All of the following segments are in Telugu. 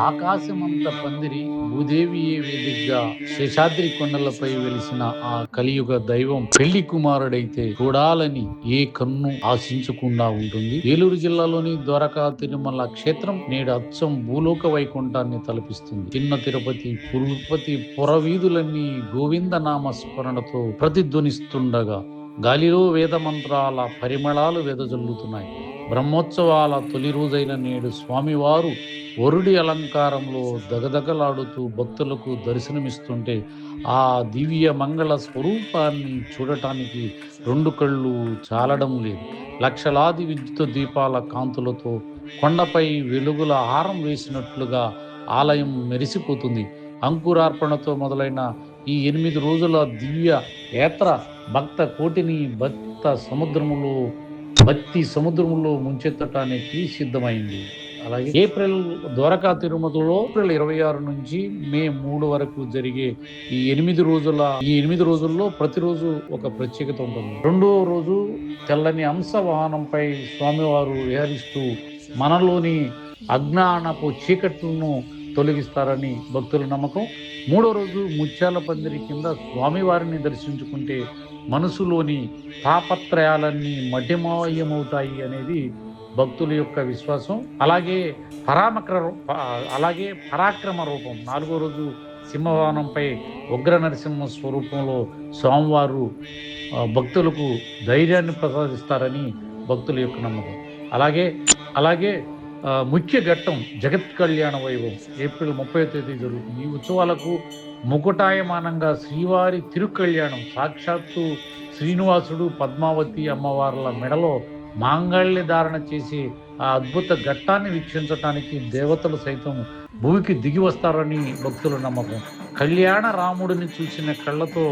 ఆకాశమంత పందిరి భూదేవియే వేదికగా శేషాద్రి కొండలపై వెలిసిన ఆ కలియుగ దైవం పెళ్లి కుమారుడైతే చూడాలని ఏ కన్ను ఆశించకుండా ఉంటుంది. ఏలూరు జిల్లాలోని ద్వారకా తిరుమల క్షేత్రం నేడు అచ్చం భూలోక వైకుంఠాన్ని తలపిస్తుంది. చిన్న తిరుపతి పురవీధులన్నీ గోవింద నామ స్మరణతో ప్రతిధ్వనిస్తుండగా గాలిలో వేద మంత్రాల పరిమళాలు వెదజల్లుతున్నాయి. బ్రహ్మోత్సవాల తొలి రోజైన నేడు స్వామివారు వరుడి అలంకారంలో దగదగలాడుతూ భక్తులకు దర్శనమిస్తుంటే ఆ దివ్య మంగళ స్వరూపాన్ని చూడటానికి రెండు కళ్ళు చాలడం లేదు. లక్షలాది విద్యుత్ దీపాల కాంతులతో కొండపై వెలుగుల హారం వేసినట్లుగా ఆలయం మెరిసిపోతుంది. అంకురార్పణతో మొదలైన ఈ 8 రోజుల దివ్య యాత్ర భక్త కోటిని భక్తి సముద్రములో ముంచెత్తటానికి సిద్ధమైంది. అలాగే ద్వారకా తిరుమలలో ఏప్రిల్ 26 నుంచి మే 3 వరకు జరిగే ఈ 8 రోజుల్లో ప్రతిరోజు ఒక ప్రత్యేకత ఉంటుంది. రెండో రోజు తెల్లని అంశ వాహనంపై స్వామివారు విహరిస్తూ మనలోని అజ్ఞానపు చీకట్లను తొలగిస్తారని భక్తుల నమ్మకం. మూడో రోజు ముత్యాల పందిరి కింద స్వామివారిని దర్శించుకుంటే మనసులోని తాపత్రయాలన్నీ మటిమాయమవుతాయి అనేది భక్తుల యొక్క విశ్వాసం. అలాగే పరాక్రమ రూపం నాలుగో రోజు సింహవాహనంపై ఉగ్ర నరసింహ స్వరూపంలో స్వామివారు భక్తులకు ధైర్యాన్ని ప్రసాదిస్తారని భక్తుల యొక్క నమ్మకం. అలాగే ముఖ్య ఘట్టం జగత్ కళ్యాణ వైభవం ఏప్రిల్ 30వ తేదీ జరుగుతుంది. ఈ ఉత్సవాలకు ముకుటాయమానంగా శ్రీవారి తిరుకళ్యాణం సాక్షాత్తు శ్రీనివాసుడు పద్మావతి అమ్మవార్ల మెడలో మాంగళ్య ధారణ చేసి ఆ అద్భుత ఘట్టాన్ని వీక్షించటానికి దేవతలు సైతం భూమికి దిగి వస్తారని భక్తుల నమ్మకం. కళ్యాణ రాముడిని చూసిన కళ్ళతో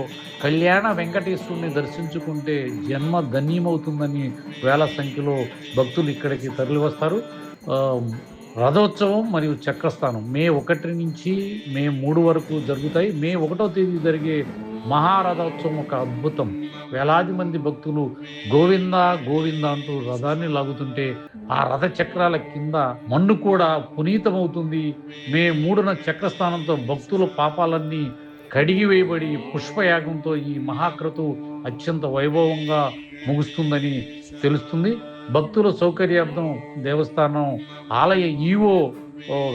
కళ్యాణ వెంకటేశ్వరుని దర్శించుకుంటే జన్మ ధన్యమవుతుందని వేల సంఖ్యలో భక్తులు ఇక్కడికి తరలి వస్తారు. రథోత్సవం మరియు చక్రస్థానం మే 1 నుంచి మే 3 వరకు జరుగుతాయి. మే 1వ తేదీ జరిగే మహారథోత్సవం ఒక అద్భుతం. వేలాది మంది భక్తులు గోవింద గోవింద అంటూ రథాన్ని లాగుతుంటే ఆ రథ చక్రాల కింద మన్ను కూడా పునీతమవుతుంది. మే 3న చక్రస్థానంతో భక్తుల పాపాలన్నీ కడిగి వేయబడి పుష్పయాగంతో ఈ మహాక్రతు అత్యంత వైభవంగా ముగుస్తుందని తెలుస్తుంది. భక్తుల సౌకర్యార్థం దేవస్థానం ఆలయ ఈవో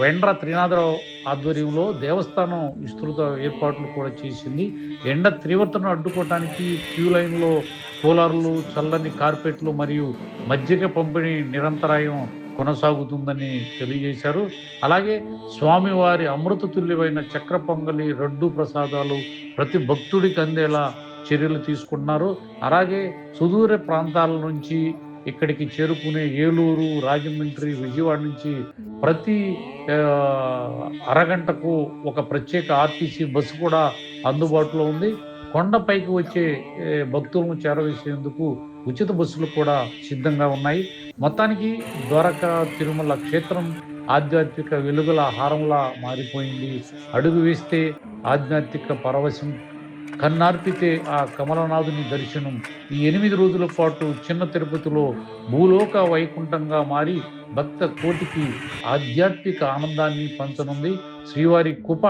వెండ్ర త్రినాథరావు ఆధ్వర్యంలో దేవస్థానం విస్తృత ఏర్పాట్లు కూడా చేసింది. ఎండ తీవ్రతను అడ్డుకోవటానికి క్యూ లైన్లో కూలర్లు, చల్లని కార్పెట్లు మరియు మజ్జిగ పంపిణీ నిరంతరాయం కొనసాగుతుందని తెలియజేశారు. అలాగే స్వామివారి అమృత తుల్యమైన చక్ర పొంగలి, రడ్డు ప్రసాదాలు ప్రతి భక్తుడికి అందేలా చర్యలు తీసుకున్నారు. అలాగే సుదూర ప్రాంతాల నుంచి ఇక్కడికి చేరుకునే ఏలూరు, రాజమండ్రి, విజయవాడ నుంచి ప్రతి అరగంటకు ఒక ప్రత్యేక ఆర్టీసీ బస్సు కూడా అందుబాటులో ఉంది. కొండపైకి వచ్చే భక్తులను చేరవేసేందుకు ఉచిత బస్సులు కూడా సిద్ధంగా ఉన్నాయి. మొత్తానికి ద్వారకా తిరుమల క్షేత్రం ఆధ్యాత్మిక వెలుగుల హారంలా మారిపోయింది. అడుగు వేస్తే ఆధ్యాత్మిక పరవశం, కన్నార్పితే ఆ కమలనాథుని దర్శనం. ఈ 8 రోజుల పాటు చిన్న తిరుపతిలో భూలోక వైకుంఠంగా మారి భక్త కోటికి ఆధ్యాత్మిక ఆనందాన్ని పంచనుంది. శ్రీవారి కృప